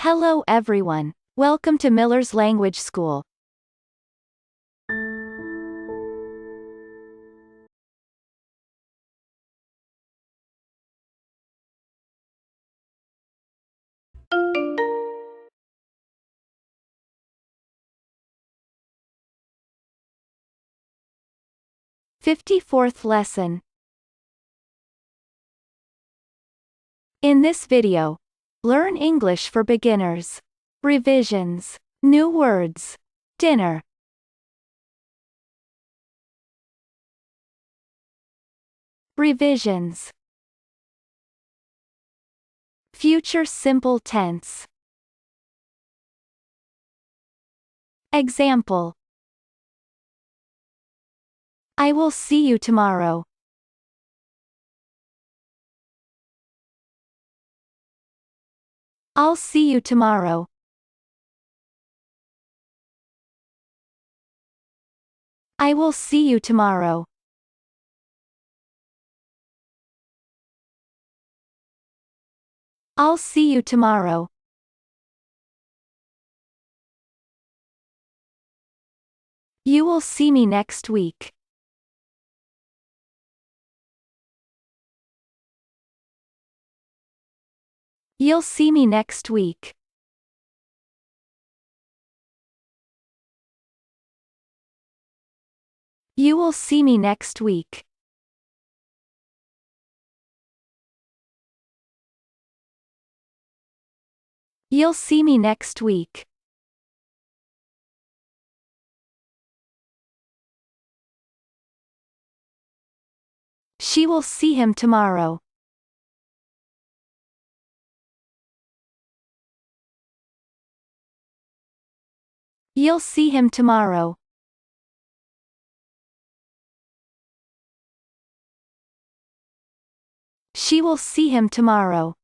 Hello everyone. Welcome to Miller's Language School. Fifty-fourth lesson. In this video, learn English for beginners. Revisions. New words. Dinner. Revisions. Future simple tense. Example. I will see you tomorrow. I'll see you tomorrow. I will see you tomorrow. I'll see you tomorrow. You will see me next week. You'll see me next week. You will see me next week. You'll see me next week. She will see him tomorrow. You'll see him tomorrow. She will see him tomorrow.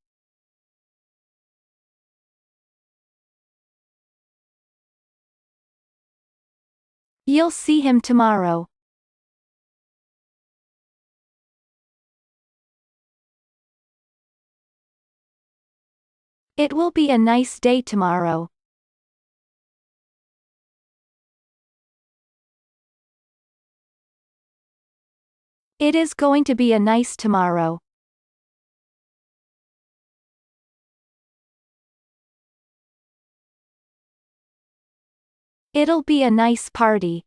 You'll see him tomorrow. It will be a nice day tomorrow. It is going to be a nice tomorrow. It'll be a nice party.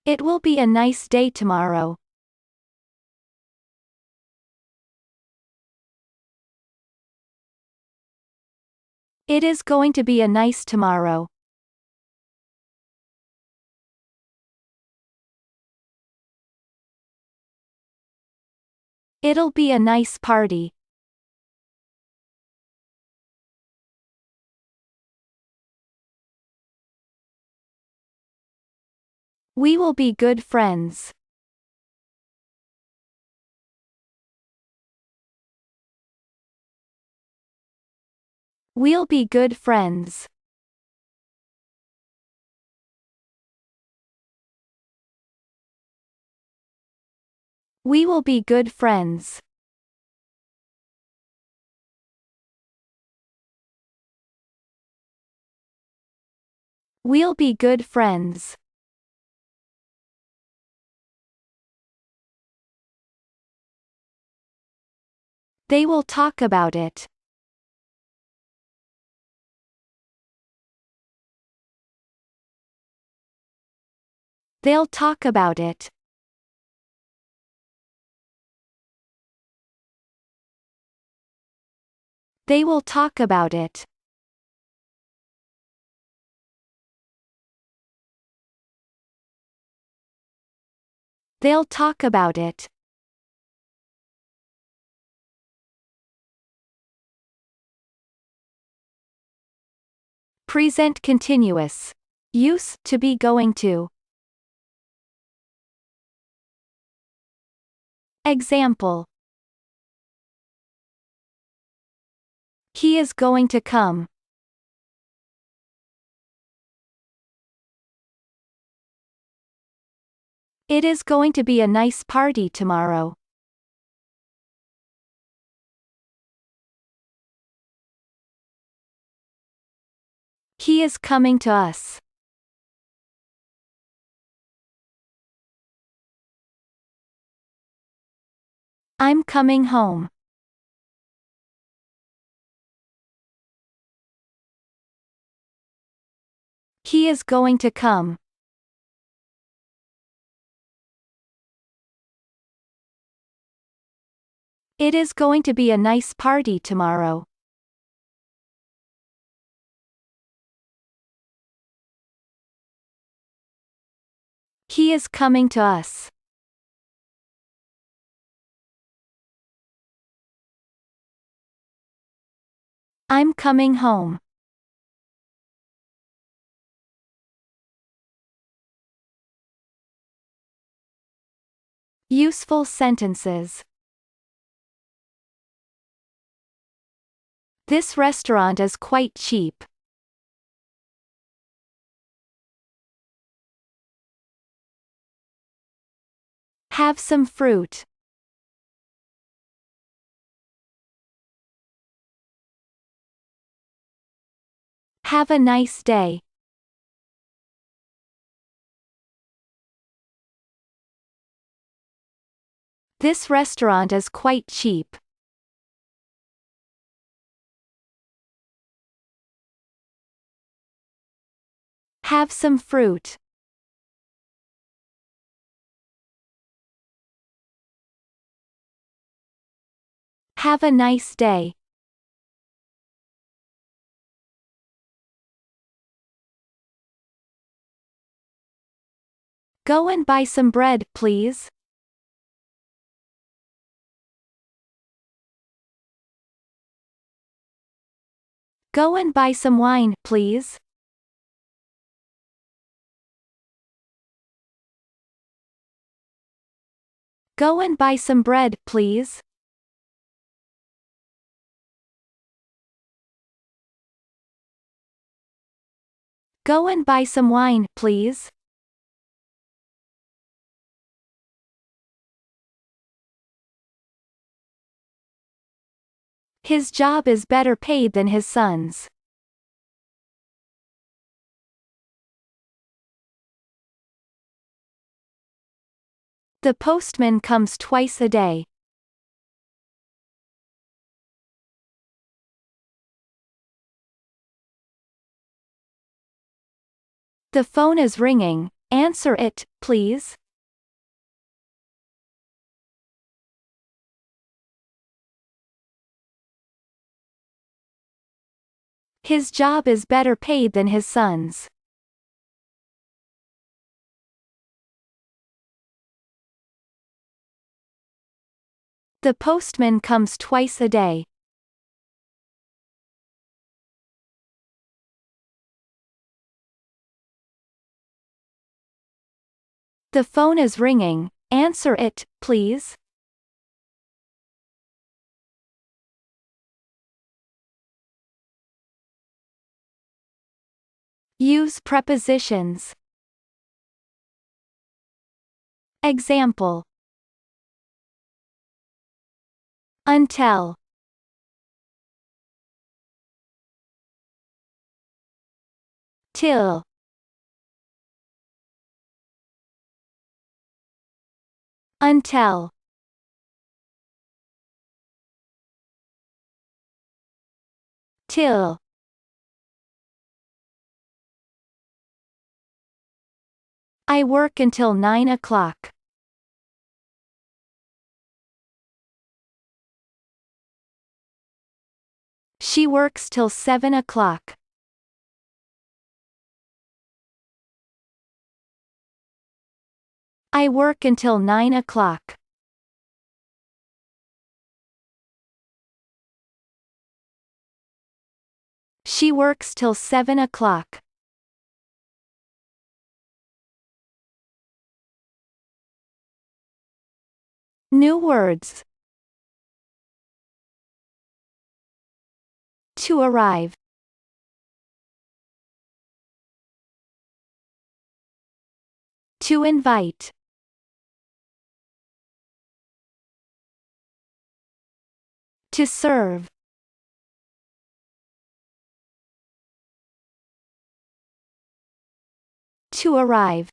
It will be a nice day tomorrow. It is going to be a nice tomorrow. It'll be a nice party. We will be good friends. We'll be good friends. We will be good friends. We'll be good friends. They will talk about it. They'll talk about it. They will talk about it. They'll talk about it. Present continuous. Use to be going to. Example. He is going to come. It is going to be a nice party tomorrow. He is coming to us. I'm coming home. He is going to come. It is going to be a nice party tomorrow. He is coming to us. I'm coming home. Useful sentences. This restaurant is quite cheap. Have some fruit. Have a nice day. This restaurant is quite cheap. Have some fruit. Have a nice day. Go and buy some bread, please. Go and buy some wine, please. Go and buy some bread, please. Go and buy some wine, please. His job is better paid than his son's. The postman comes twice a day. The phone is ringing. Answer it, please. His job is better paid than his son's. The postman comes twice a day. The phone is ringing. Answer it, please. Use prepositions. Example. Until. Till. Until. Till. I work until 9 o'clock. She works till 7 o'clock. I work until 9 o'clock. She works till 7 o'clock. New words. To arrive. To invite. To serve. To arrive.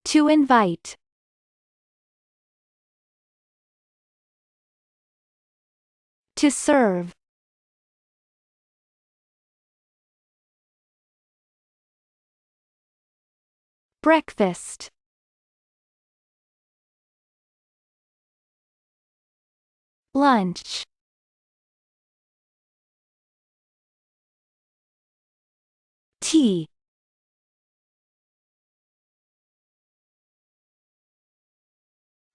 To invite. To serve. Breakfast. Lunch. Tea.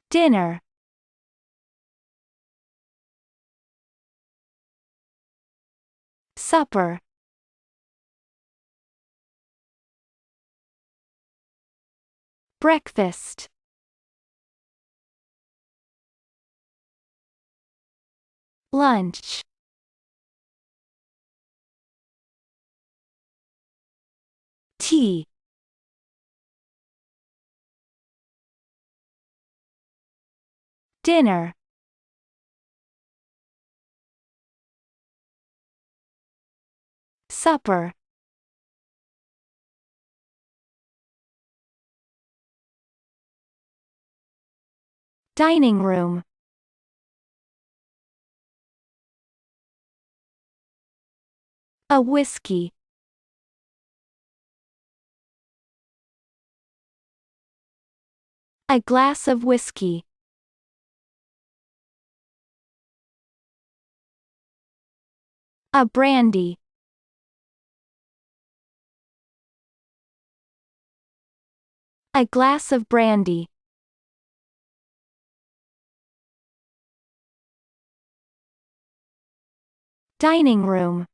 Dinner. Supper. Breakfast. Lunch. Tea. Dinner. Supper. Dining room. A whiskey. A glass of whiskey. A brandy. A glass of brandy. Dining room.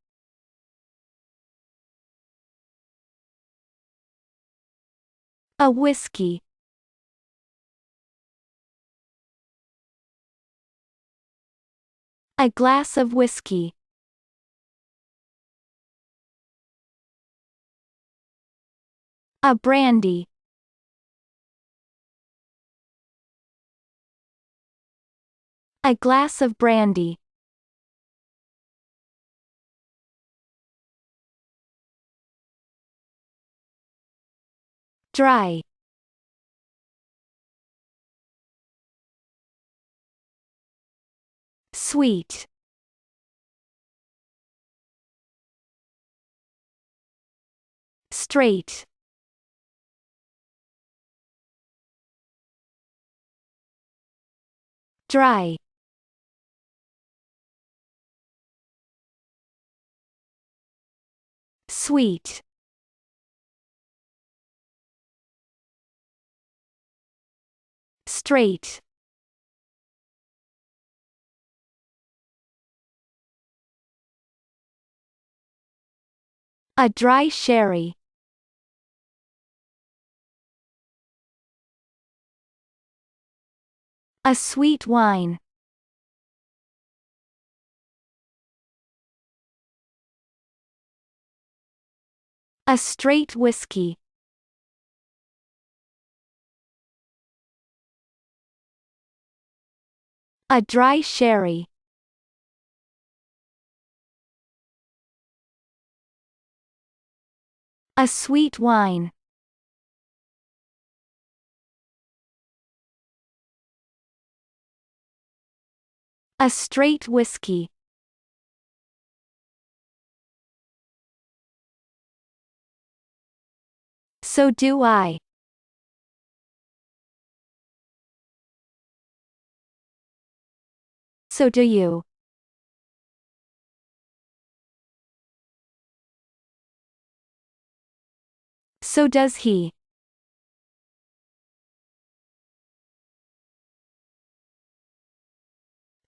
A whiskey. A glass of whiskey. A brandy. A glass of brandy. Dry. Sweet. Straight. Dry. Sweet. Straight. A dry sherry. A sweet wine. A straight whiskey. A dry sherry. A sweet wine. A straight whiskey. So do I. So do you. So does he.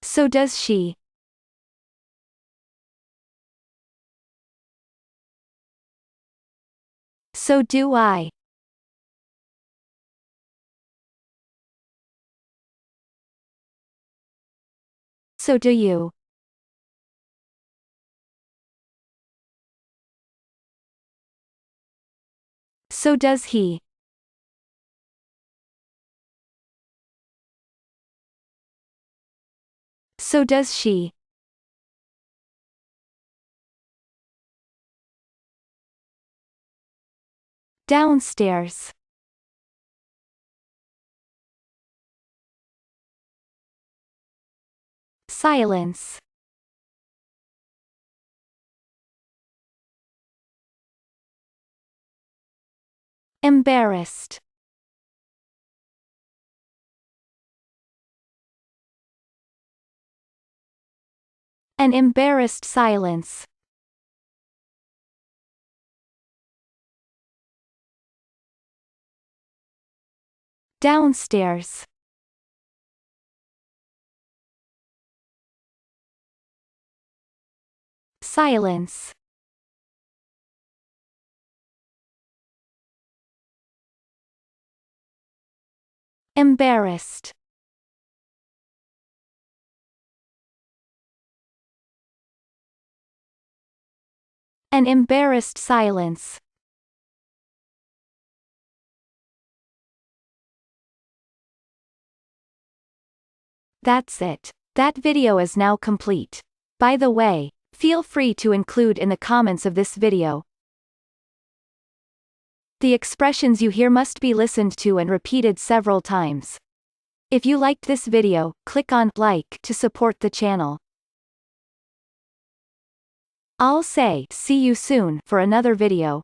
So does she. So do I. So do you. So does he. So does she. Downstairs. Silence. Embarrassed. An embarrassed silence. Downstairs. Silence. Embarrassed. An embarrassed silence. That's it. That video is now complete. By the way, feel free to include in the comments of this video. The expressions you hear must be listened to and repeated several times. If you liked this video, click on like to support the channel. I'll say see you soon for another video.